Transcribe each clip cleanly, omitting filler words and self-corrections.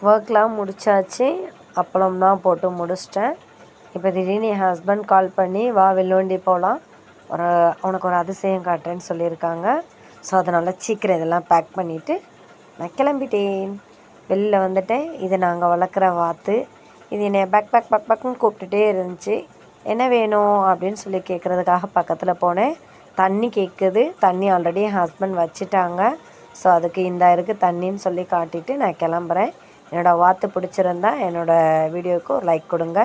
ஒர்க்லாம் முடித்தாச்சு. அப்பளம் தான் போட்டு முடிச்சிட்டேன். இப்போ திடீர்னு என் ஹஸ்பண்ட் கால் பண்ணி வா வெள்ளுவண்டி போகலாம், உனக்கு ஒரு அதிசயம் காட்டுறேன்னு சொல்லியிருக்காங்க. ஸோ அதனால் சீக்கிரம் இதெல்லாம் பேக் பண்ணிவிட்டு நான் கிளம்பிட்டேன். வெளில வந்துட்டேன். இது நாங்கள் வளர்க்குற வாத்து. இது என்னை பேக் பேக் பேக் பேக்குன்னு கூப்பிட்டுட்டே இருந்துச்சு. என்ன வேணும் அப்படின்னு சொல்லி கேட்குறதுக்காக பக்கத்தில் போனேன். தண்ணி கேட்குது. தண்ணி ஆல்ரெடி என் ஹஸ்பண்ட் வச்சுட்டாங்க. ஸோ அதுக்கு இந்த இருக்குது தண்ணின்னு சொல்லி காட்டிட்டு நான் கிளம்புறேன். என்னோடய வாத்து பிடிச்சிருந்தா என்னோடய வீடியோவுக்கு ஒரு லைக் கொடுங்க.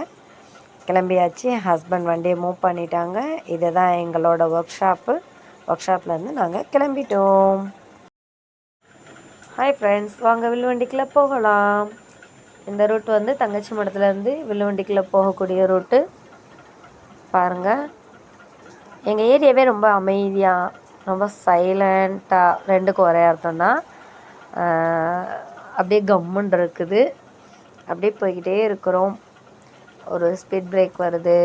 கிளம்பியாச்சு. என் ஹஸ்பண்ட் வண்டியை மூவ் பண்ணிட்டாங்க. இதுதான் எங்களோட ஒர்க் ஷாப்லேருந்து நாங்கள் கிளம்பிட்டோம். ஹாய் ஃப்ரெண்ட்ஸ், வாங்க வில்லுவண்டிக்குள்ளே போகலாம். இந்த ரூட் வந்து தங்கச்சி மடத்துலேருந்து வில்லுவண்டிக்குள்ளே போகக்கூடிய ரூட்டு. பாருங்கள், எங்கள் ஏரியாவே ரொம்ப அமைதியாக, ரொம்ப சைலண்ட்டாக, ரெண்டுக்கும் ஒரே அர்த்தம் தான். அப்படியே கம்முன்னு இருக்குது. அப்படியே போய்கிட்டே இருக்கிறோம். ஒரு ஸ்பீட் பிரேக் வருது.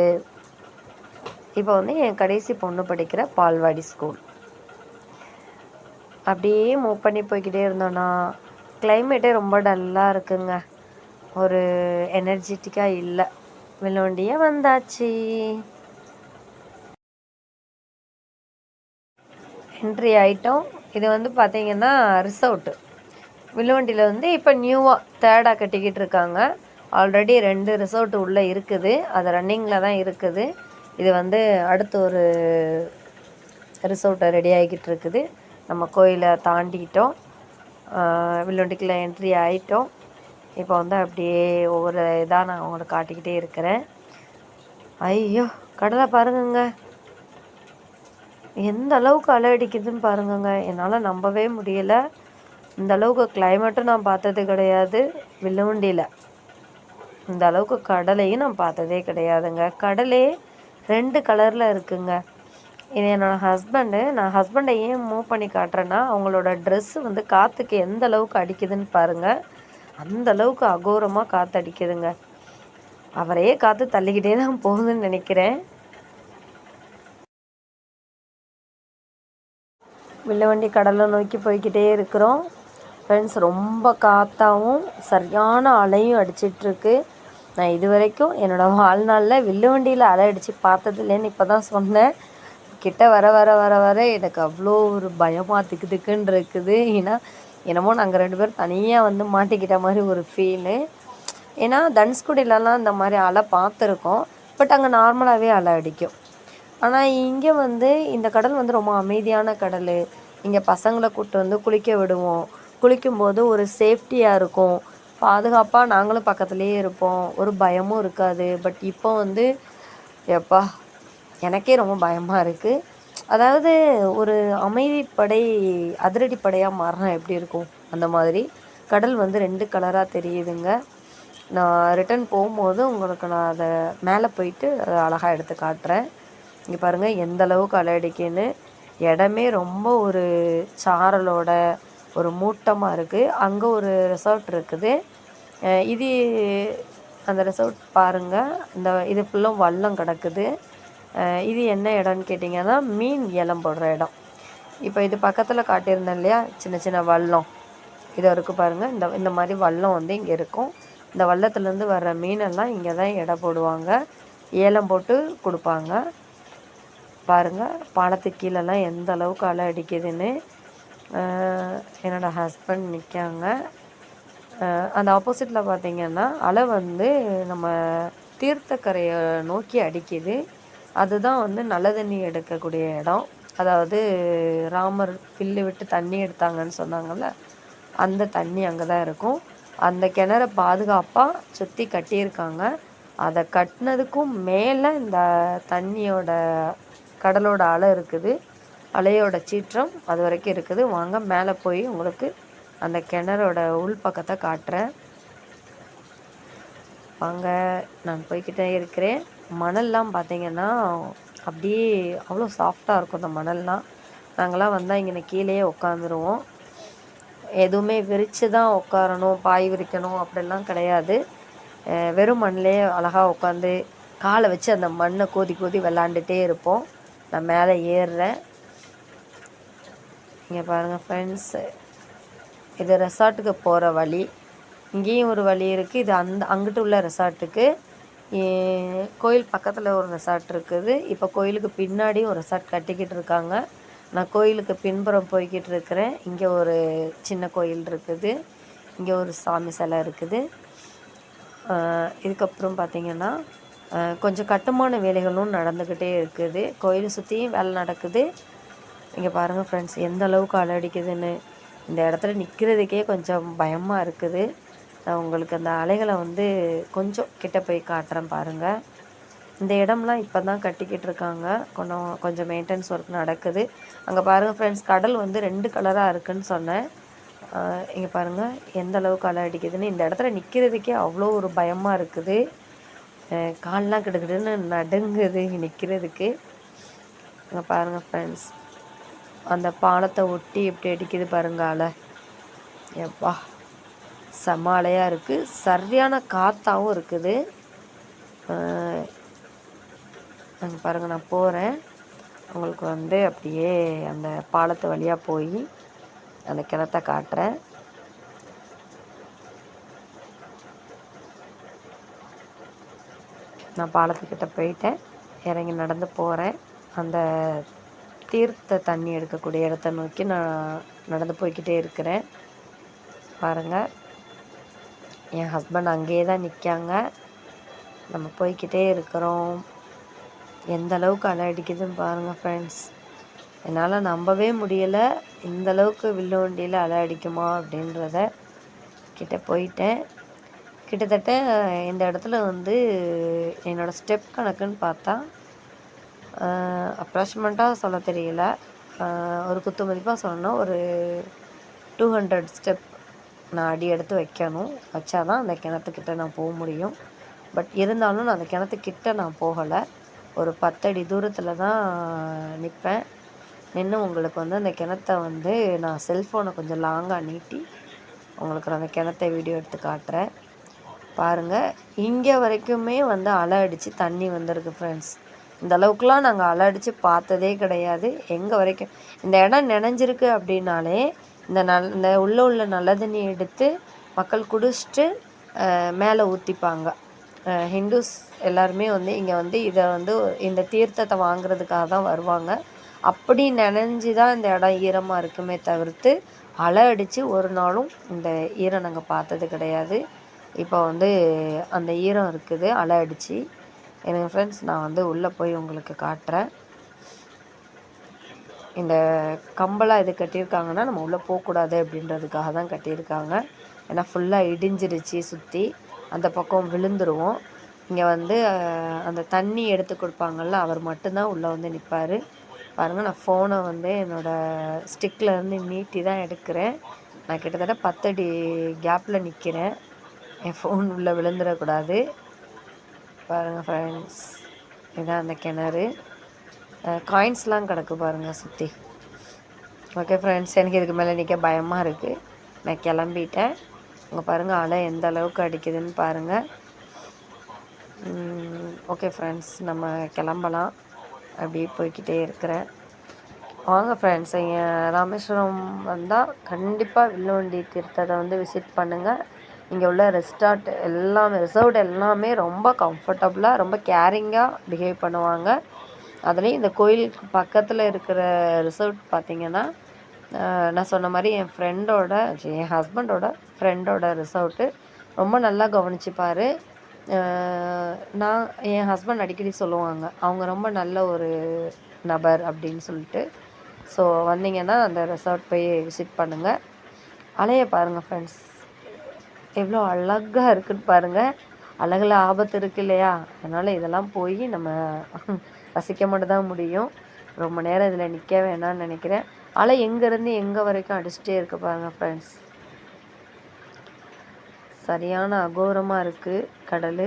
இப்போ வந்து என் கடைசி பொண்ணு படிக்கிற பால்வாடி ஸ்கூல். அப்படியே மூவ் பண்ணி போய்கிட்டே இருந்தோன்னா கிளைமேட்டே ரொம்ப டல்லாக இருக்குங்க. ஒரு எனர்ஜெட்டிக்காக இல்லை. வில்லுவண்டியாக வந்தாச்சு. என்ட்ரி ஆகிட்டோம். இது வந்து பார்த்திங்கன்னா ரிசோர்ட்டு. வில்லுவண்டியில் வந்து இப்போ நியூவாக தேர்டாக கட்டிக்கிட்டு இருக்காங்க. ஆல்ரெடி 2 ரிசோர்ட்டு உள்ளே இருக்குது. அது ரன்னிங்கில் தான் இருக்குது. இது வந்து அடுத்து ஒரு ரிசோர்ட்டை ரெடி ஆகிக்கிட்டு இருக்குது. நம்ம கோயிலை தாண்டிக்கிட்டோம். வில்லுவண்டிக்குள்ளே என்ட்ரி ஆகிட்டோம். இப்போ வந்து அப்படியே ஒவ்வொரு இதாக நான் உங்களுக்கு காட்டிக்கிட்டே இருக்கிறேன். ஐயோ, கடலை பாருங்கங்க, எந்த அளவுக்கு அலை அடிக்குதுன்னு பாருங்கங்க. என்னால் நம்பவே முடியலை. இந்த அளவுக்கு கிளைமேட்டும் நான் பார்த்தது கிடையாது வில்லுவண்டியில். இந்த அளவுக்கு கடலையும் நான் பார்த்ததே கிடையாதுங்க. கடலே 2 கலரில் இருக்குங்க. இது என்னோடய நான் ஹஸ்பண்டை ஏன் மூவ் பண்ணி காட்டுறேன்னா, அவங்களோட ட்ரெஸ்ஸு வந்து காற்றுக்கு எந்த அளவுக்கு அடிக்குதுன்னு பாருங்கள். அந்த அளவுக்கு அகோரமாக காற்று அடிக்குதுங்க. அவரையே காற்று தள்ளிக்கிட்டே தான் போகுதுன்னு நினைக்கிறேன். வில்லுவண்டி கடலை நோக்கி போய்கிட்டே இருக்கிறோம் ஃப்ரெண்ட்ஸ். ரொம்ப காற்றாகவும் சரியான அலையும் அடிச்சிட்ருக்கு. நான் இது வரைக்கும் என்னோடய வாழ்நாளில் வில்லுவண்டியில் அலை அடித்து பார்த்ததில்லைன்னு இப்போ தான் சொன்னேன். கிட்ட வர வர வர வர எனக்கு அவ்வளோ ஒரு பயமாக திக்குன்னு இருக்குது. ஏன்னா என்னமோ நாங்கள் 2 பேரும் தனியாக வந்து மாட்டிக்கிட்ட மாதிரி ஒரு ஃபீலு. ஏன்னா தனுஷ்கோடியிலலாம் இந்த மாதிரி அலை பார்த்துருக்கோம். பட் அங்கே நார்மலாகவே அலை அடிக்கும். ஆனால் இங்கே வந்து இந்த கடல் வந்து ரொம்ப அமைதியான கடல். இங்கே பசங்களை கூப்பிட்டு வந்து குளிக்க விடுவோம். குளிக்கும்போது ஒரு சேஃப்டியாக இருக்கும், பாதுகாப்பாக நாங்களும் பக்கத்துலேயே இருப்போம், ஒரு பயமும் இருக்காது. பட் இப்போ வந்து எப்பா எனக்கே ரொம்ப பயமாக இருக்குது. அதாவது ஒரு அமைதிப்படை அதிரடிப்படையாக மாறினா எப்படி இருக்கும், அந்த மாதிரி கடல் வந்து 2 கலராக தெரியுதுங்க. நான் ரிட்டன் போகும்போது உங்களுக்கு நான் அதை மேலே போயிட்டு அதை அழகாக எடுத்து காட்டுறேன். இங்கே பாருங்கள் எந்த அளவுக்கு அலை அடிக்குன்னு. இடமே ரொம்ப ஒரு சாரலோட ஒரு மூட்டமாக இருக்குது. அங்கே ஒரு ரெசார்ட் இருக்குது. இது அந்த ரெசார்ட் பாருங்கள். இது ஃபுல்லும் வல்லம் கிடக்குது. இது என்ன இடம்னு கேட்டிங்கன்னா மீன் ஏலம் போடுற இடம். இப்போ இது பக்கத்தில் காட்டியிருந்தேன் இல்லையா, சின்ன சின்ன வல்லம், இது வரைக்கும் பாருங்கள். இந்த மாதிரி வல்லம் வந்து இங்கே இருக்கும். இந்த வல்லத்துலேருந்து வர்ற மீனெல்லாம் இங்கே தான் எடை போடுவாங்க, ஏலம் போட்டு கொடுப்பாங்க. பாருங்கள் பாலத்துக்கு கீழெல்லாம் எந்த அளவுக்கு அலை அடிக்குதுன்னு. என்னோடய ஹஸ்பண்ட் நிற்காங்க. அந்த ஆப்போசிட்டில் பார்த்திங்கன்னா அலை வந்து நம்ம தீர்த்தக்கரையை நோக்கி அடிக்குது. அதுதான் வந்து நல்ல தண்ணி எடுக்கக்கூடிய இடம். அதாவது ராமர் வில்லு விட்டு தண்ணி எடுத்தாங்கன்னு சொன்னாங்கள்ல, அந்த தண்ணி அங்கே தான் இருக்கும். அந்த கிணற பாதுகாப்பாக சுற்றி கட்டியிருக்காங்க. அதை கட்டினதுக்கும் மேலே இந்த தண்ணியோட கடலோட அலை இருக்குது. அலையோட சீற்றம் அது வரைக்கும் இருக்குது. வாங்க மேலே போய் உங்களுக்கு அந்த கிணறோட உள் பக்கத்தை காட்டுறேன். வாங்க, நான் போய்கிட்டே இருக்கிறேன். மணல்லாம் பார்த்திங்கன்னா அப்படியே அவ்வளோ சாஃப்டாக இருக்கும் அந்த மணல்லாம். நாங்கள்லாம் வந்தால் இங்கே கீழேயே உட்காந்துருவோம். எதுவுமே விரித்து தான் உட்காரணும், பாய் விரிக்கணும் அப்படிலாம் கிடையாது. வெறும் மண்ணிலே அழகாக உட்காந்து காலை வச்சு அந்த மண்ணை கோதி கோதி விளாண்டுட்டே இருப்போம். நான் மேலே ஏறுறேன். இங்கே பாருங்கள் ஃப்ரெண்ட்ஸு, இது ரெசார்ட்டுக்கு போகிற வழி. இங்கேயும் ஒரு வழி இருக்குது. இது அங்கிட்டு உள்ள ரெசார்ட்டுக்கு. கோயில் பக்கத்தில் ஒரு ரெசார்ட் இருக்குது. இப்போ கோயிலுக்கு பின்னாடியும் ஒரு ரெசார்ட் கட்டிக்கிட்டு இருக்காங்க. நான் கோயிலுக்கு பின்புறம் போய்கிட்டு இருக்கிறேன். இங்கே ஒரு சின்ன கோயில் இருக்குது. இங்கே ஒரு சாமி சிலை இருக்குது. இதுக்கப்புறம் பார்த்திங்கன்னா கொஞ்சம் கட்டுமான வேலைகளும் நடந்துக்கிட்டே இருக்குது. கோயிலை சுற்றியும் வேலை நடக்குது. இங்கே பாருங்கள் ஃப்ரெண்ட்ஸ், எந்த அளவுக்கு அலை அடிக்குதுன்னு. இந்த இடத்துல நிற்கிறதுக்கே கொஞ்சம் பயமாக இருக்குது. நான் உங்களுக்கு அந்த அலைகளை கொஞ்சம் கிட்ட போய் காட்டுறேன் பாருங்கள். இந்த இடம்லாம் இப்போ தான் கட்டிக்கிட்டு இருக்காங்க. கொஞ்சம் மெயின்டெனன்ஸ் ஒர்க் நடக்குது. அங்கே பாருங்கள் ஃப்ரெண்ட்ஸ், கடல் 2 கலராக இருக்குதுன்னு சொன்னேன். இங்கே பாருங்கள் எந்த அளவுக்கு அலை அடிக்குதுன்னு. இந்த இடத்துல நிற்கிறதுக்கே அவ்வளோ ஒரு பயமாக இருக்குது. கால்லாம் கிடுக்கிடுன்னு நடுங்குது நிற்கிறதுக்கு. இங்கே பாருங்கள் ஃப்ரெண்ட்ஸ், அந்த பாலத்தை ஒட்டி எப்படி அடிக்குது பாருங்க அலை. எப்பா செம அலையாக இருக்குது. சரியான காற்றாகவும் இருக்குது. அங்கே பாருங்கள், நான் போகிறேன். உங்களுக்கு அப்படியே அந்த பாலத்து வழியாக போய் அந்த கிணத்தை காட்டுறேன். நான் பாலத்துக்கிட்ட போயிட்டேன். இறங்கி நடந்து போகிறேன். அந்த தீர்த்த தண்ணி எடுக்கக்கூடிய இடத்த நோக்கி நான் நடந்து போய்கிட்டே இருக்கிறேன். பாருங்கள், என் ஹஸ்பண்ட் அங்கேயே தான் நிற்காங்க. நம்ம போய்கிட்டே இருக்கிறோம். எந்த அளவுக்கு அலை அடிக்குதுன்னு பாருங்கள் ஃப்ரெண்ட்ஸ். என்னால் நம்பவே முடியலை, இந்தளவுக்கு வில்லுவண்டியில் அலை அடிக்குமா அப்படின்றத. கிட்ட போயிட்டேன். கிட்டத்தட்ட இந்த இடத்துல என்னோடய ஸ்டெப் கணக்குன்னு பார்த்தா அப்ராக்சிமேட்டாக சொல்ல தெரியல, ஒரு குத்து மதிப்பாக சொல்லணும்னா ஒரு 200 ஸ்டெப் நான் அடி எடுத்து வைக்கணும். வச்சாதான் அந்த கிணத்துக்கிட்ட நான் போக முடியும். பட் இருந்தாலும் நான் அந்த கிணத்துக்கிட்ட நான் போகலை. ஒரு 10 அடி தூரத்தில் தான் நிற்பேன். நின்று உங்களுக்கு அந்த கிணத்த நான் செல்ஃபோனை கொஞ்சம் லாங்காக நீட்டி உங்களுக்கு அந்த கிணத்த வீடியோ எடுத்து காட்டுறேன். பாருங்கள், இங்கே வரைக்குமே அலை அடித்து தண்ணி வந்திருக்கு ஃப்ரெண்ட்ஸ். இந்த அளவுக்குலாம் நாங்கள் அலை அடித்து பார்த்ததே கிடையாது. எங்கே வரைக்கும் இந்த இடம் நினைஞ்சிருக்கு அப்படின்னாலே இந்த உள்ள நல்ல தண்ணி எடுத்து மக்கள் குடிச்சிட்டு மேலே ஊற்றிப்பாங்க. ஹிந்துஸ் எல்லாருமே இங்கே இதை இந்த தீர்த்தத்தை வாங்குறதுக்காக தான் வருவாங்க. அப்படி நினைஞ்சி தான் இந்த இடம் ஈரமாக இருக்குமே தவிர்த்து அலை அடித்து ஒரு நாளும் இந்த ஈரம் நாங்கள் பார்த்தது கிடையாது. இப்போ அந்த ஈரம் இருக்குது அலை அடித்து. எனக்கு ஃப்ரெண்ட்ஸ், நான் உள்ளே போய் உங்களுக்கு காட்டுறேன். இந்த கம்பெல்லாம் இது கட்டியிருக்காங்கன்னா நம்ம உள்ளே போகக்கூடாது அப்படின்றதுக்காக தான் கட்டியிருக்காங்க. ஏன்னா ஃபுல்லாக இடிஞ்சிருச்சு, சுற்றி அந்த பக்கம் விழுந்துருவோம். இங்கே அந்த தண்ணி எடுத்து கொடுப்பாங்கள்ல, அவர் மட்டும்தான் உள்ளே நிற்பார். பாருங்கள், நான் ஃபோனை என்னோடய ஸ்டிக்லேருந்து நீட்டி தான் எடுக்கிறேன். நான் கிட்டத்தட்ட 10 அடி கேப்பில் நிற்கிறேன். என் ஃபோன் உள்ளே விழுந்துடக்கூடாது. பாருங்கள் ஃப்ரெண்ட்ஸ், இதுதான் அந்த கிணறு. காயின்ஸ்லாம் கிடக்கு பாருங்கள் சுற்றி. ஓகே ஃப்ரெண்ட்ஸ், எனக்கு இதுக்கு மேலே நிற்க பயமாக இருக்குது. நான் கிளம்பிட்டேன். அங்கே பாருங்கள் அலை எந்த அளவுக்கு அடிக்குதுன்னு பாருங்கள். ஓகே ஃப்ரெண்ட்ஸ், நம்ம கிளம்பலாம். அப்படியே போய்கிட்டே இருக்கிறேன். வாங்க ஃப்ரெண்ட்ஸ், இங்கே ராமேஸ்வரம் வந்தால் கண்டிப்பாக வில்லுவண்டி தீர்த்தத்தை விசிட் பண்ணுங்கள். இங்கே உள்ள ரிசார்ட் எல்லாமே ரொம்ப கம்ஃபர்டபுளாக, ரொம்ப கேரிங்காக பிஹேவ் பண்ணுவாங்க. அதுலேயும் இந்த கோயிலுக்கு பக்கத்தில் இருக்கிற ரிசார்ட் பார்த்திங்கன்னா, நான் சொன்ன மாதிரி என் ஹஸ்பண்டோட ஃப்ரெண்டோட ரிசார்ட்டு. ரொம்ப நல்லா கவனிச்சுப்பார். என் ஹஸ்பண்ட் அடிக்கடி சொல்லுவாங்க, அவங்க ரொம்ப நல்ல ஒரு நபர் அப்படின்னு சொல்லிட்டு. ஸோ வந்தீங்கன்னா அந்த ரெசார்ட் போய் விசிட் பண்ணுங்கள். அலையை பாருங்கள் ஃப்ரெண்ட்ஸ், எவ்வளோ அழகாக இருக்குன்னு பாருங்கள். அழகில் ஆபத்து இருக்குது இல்லையா? அதனால் இதெல்லாம் போய் நம்ம ரசிக்க மட்டும் தான் முடியும். ரொம்ப நேரம் இதில் நிற்க வேணாம்னு நினைக்கிறேன். அலை எங்கேருந்து எங்கே வரைக்கும் அடிச்சுட்டே இருக்குது பாருங்கள் ஃப்ரெண்ட்ஸ். சரியான அகோரமாக இருக்குது கடல்.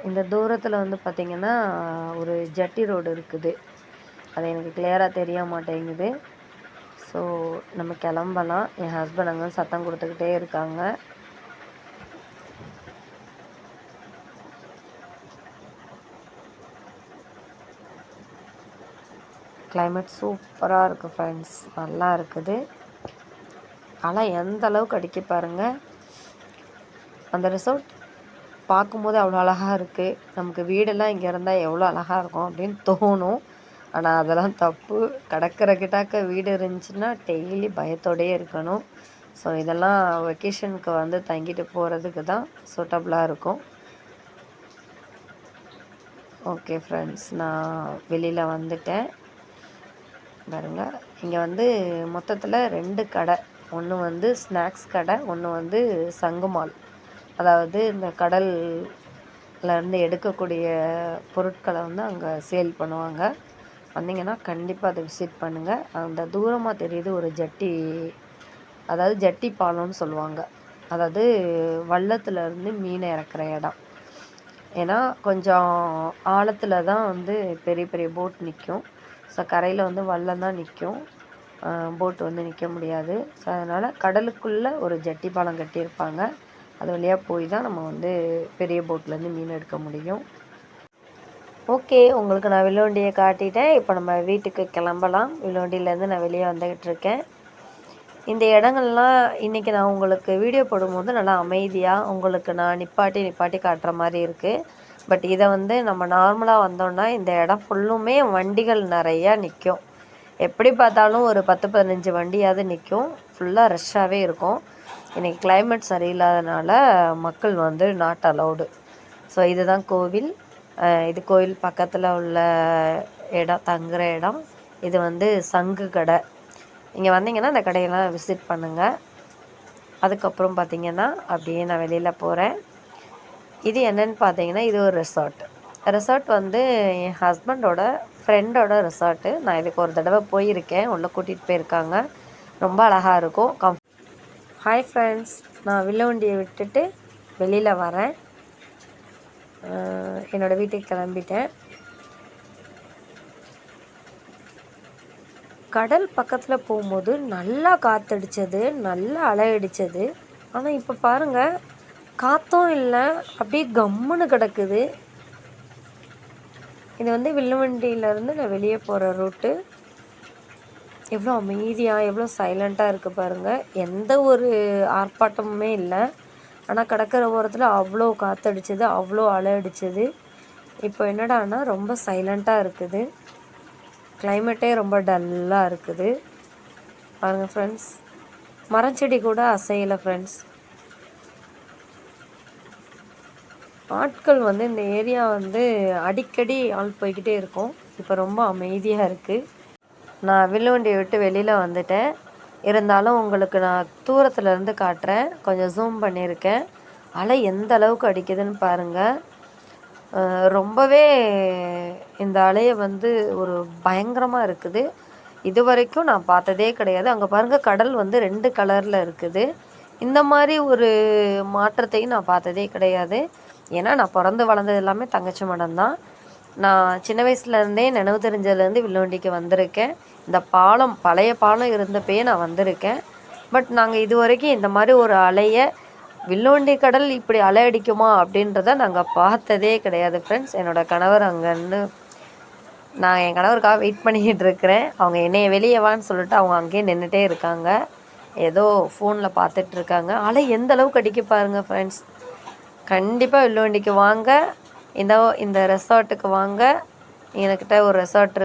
இந்த தூரத்தில் பார்த்திங்கன்னா ஒரு ஜட்டி ரோடு இருக்குது. அது எனக்கு கிளியராக தெரிய மாட்டேங்குது. ஸோ நம்ம கிளம்பலாம். என் ஹஸ்பண்ட் அங்கே சத்தம் கொடுத்துக்கிட்டே இருக்காங்க. கிளைமேட் சூப்பராக இருக்குது ஃப்ரெண்ட்ஸ், நல்லா இருக்குது. அலை எந்த அளவுக்கு அடிக்க பாருங்கள். அந்த ரிசார்ட் பார்க்கும்போது அவ்வளோ அழகாக இருக்குது. நமக்கு வீடெல்லாம் இங்கே இருந்தால் எவ்வளோ அழகாக இருக்கும் அப்படின்னு தோணும். ஆனால் அதெல்லாம் தப்பு. கடற்கரை கிட்டாக்க வீடு இருந்துச்சுன்னா டெய்லி பயத்தோடையே இருக்கணும். ஸோ இதெல்லாம் வெக்கேஷனுக்கு வந்து தங்கிட்டு போகிறதுக்கு தான் சூட்டபுளாக இருக்கும். ஓகே ஃப்ரெண்ட்ஸ், நான் வெளியில் வந்துட்டேன் பாருங்க. இங்கே வந்து மொத்தத்தில் 2 கடை. ஒன்று வந்து ஸ்நாக்ஸ் கடை, ஒன்று வந்து சங்குமால். அதாவது இந்த கடல்லேருந்து எடுக்கக்கூடிய பொருட்களை வந்து அங்கே சேல் பண்ணுவாங்க. வந்தீங்கன்னா கண்டிப்பாக அதை விசிட் பண்ணுங்கள். அந்த தூரமாக தெரியுது ஒரு ஜட்டி, அதாவது ஜட்டி பாலம்னு சொல்லுவாங்க. அதாவது வள்ளத்துலேருந்து மீனை இறக்குற இடம். ஏன்னா கொஞ்சம் ஆழத்தில் தான் வந்து பெரிய பெரிய போட் நிற்கும். ஸோ கரையில் வந்து வல்லம் தான் நிற்கும், போட்டு வந்து நிற்க முடியாது. ஸோ அதனால் கடலுக்குள்ளே ஒரு ஜட்டி பாலம் கட்டியிருப்பாங்க. அது வழியாக போய் தான் நம்ம வந்து பெரிய போட்லேருந்து மீன் எடுக்க முடியும். ஓகே, உங்களுக்கு நான் வில்லுவண்டியை காட்டிட்டேன். இப்போ நம்ம வீட்டுக்கு கிளம்பலாம். வில்லுவண்டியிலேருந்து நான் வெளியே வந்துக்கிட்டு இருக்கேன். இந்த இடங்கள்லாம் இன்றைக்கி நான் உங்களுக்கு வீடியோ போடும்போது நல்லா அமைதியாக உங்களுக்கு நான் நிப்பாட்டி காட்டுற மாதிரி இருக்குது. பட் இதை வந்து நம்ம நார்மலாக வந்தோன்னா இந்த இடம் ஃபுல்லுமே வண்டிகள் நிறையா நிற்கும். எப்படி பார்த்தாலும் ஒரு 10-15 வண்டியாவது நிற்கும். ஃபுல்லாக ரஷ்ஷாகவே இருக்கும். இன்றைக்கி கிளைமேட் சரியில்லாதனால மக்கள் வந்து நாட் அலௌடு. ஸோ இதுதான் கோவில். இது கோவில் பக்கத்தில் உள்ள இடம், தங்குற இடம். இது வந்து சங்கு கடை. இங்கே வந்தீங்கன்னா இந்த கடையெல்லாம் விசிட் பண்ணுங்கள். அதுக்கப்புறம் பார்த்திங்கன்னா அப்படியே நான் வெளியில் போகிறேன். இது என்னென்னு பார்த்தீங்கன்னா, இது ஒரு ரிசார்ட் வந்து என் ஹஸ்பண்டோட ஃப்ரெண்டோட ரிசார்ட்டு. நான் இதுக்கு ஒரு தடவை போயிருக்கேன். உள்ளே கூட்டிகிட்டு போயிருக்காங்க. ரொம்ப அழகாக இருக்கும். ஹாய் ஃப்ரெண்ட்ஸ், நான் வில்லுவண்டியை விட்டுட்டு வெளியில் வரேன். என்னோடய வீட்டுக்கு கிளம்பிட்டேன். கடல் பக்கத்தில் போகும்போது நல்லா காற்றடிச்சது, நல்லா அலை அடித்தது. ஆனால் இப்போ பாருங்கள், காற்றும் இல்லை, அப்படியே கம்முன்னு கிடக்குது. இது வந்து வில்லுவண்டியிலேருந்து நான் வெளியே போகிற ரூட்டு. எவ்வளோ அமைதியாக, எவ்வளோ சைலண்ட்டாக இருக்குது பாருங்கள். எந்த ஒரு ஆர்ப்பாட்டமுமே இல்லை. ஆனால் கடற்கரை ஓரத்தில் அவ்வளோ காற்றடிச்சது, அவ்வளோ அலை அடித்தது. இப்போ என்னடான்னா ரொம்ப சைலண்ட்டாக இருக்குது. கிளைமேட்டே ரொம்ப டல்லாக இருக்குது பாருங்கள் ஃப்ரெண்ட்ஸ். மரச்செடி கூட அசையலை ஃப்ரெண்ட்ஸ். ஆட்கள் வந்து இந்த ஏரியா வந்து அடிக்கடி ஆள் போய்கிட்டே இருக்கும். இப்போ ரொம்ப அமைதியாக இருக்குது. நான் வில்லுவண்டியை விட்டு வெளியில் வந்துட்டேன். இருந்தாலும் உங்களுக்கு நான் தூரத்துலேருந்து காட்டுறேன். கொஞ்சம் ஜூம் பண்ணியிருக்கேன். அலை எந்த அளவுக்கு அடிக்குதுன்னு பாருங்கள். ரொம்பவே இந்த அலையை வந்து ஒரு பயங்கரமாக இருக்குது. இது வரைக்கும் நான் பார்த்ததே கிடையாது. அங்கே பாருங்கள், கடல் வந்து 2 கலரில் இருக்குது. இந்த மாதிரி ஒரு மாற்றத்தையும் நான் பார்த்ததே கிடையாது. ஏன்னா நான் பிறந்து வளர்ந்தது எல்லாமே தங்கச்சி மடம் தான். நான் சின்ன வயசுலேருந்தே நினைவு தெரிஞ்சதுலேருந்து வில்லுவண்டிக்கு வந்திருக்கேன். இந்த பாலம், பழைய பாலம் இருந்தப்பயே நான் வந்திருக்கேன். பட் நாங்கள் இது வரைக்கும் இந்த மாதிரி ஒரு அலையை, வில்லுவண்டி கடல் இப்படி அலை அடிக்குமா அப்படின்றத நாங்கள் பார்த்ததே கிடையாது ஃப்ரெண்ட்ஸ். என்னோடய கணவர் அங்கேன்னு, நான் என் கணவருக்காக வெயிட் பண்ணிக்கிட்டு இருக்கிறேன். அவங்க என்னைய வெளியே வான்னு சொல்லிட்டு அவங்க அங்கேயே நின்றுட்டே இருக்காங்க. ஏதோ ஃபோனில் பார்த்துட்ருக்காங்க. அலை எந்த அளவுக்கு அடிக்க பாருங்கள் ஃப்ரெண்ட்ஸ். கண்டிப்பாக வில்லுவண்டிக்கு வாங்க, இந்த ரெசார்ட்டுக்கு வாங்க. என்கிட்ட ஒரு ரெசார்ட்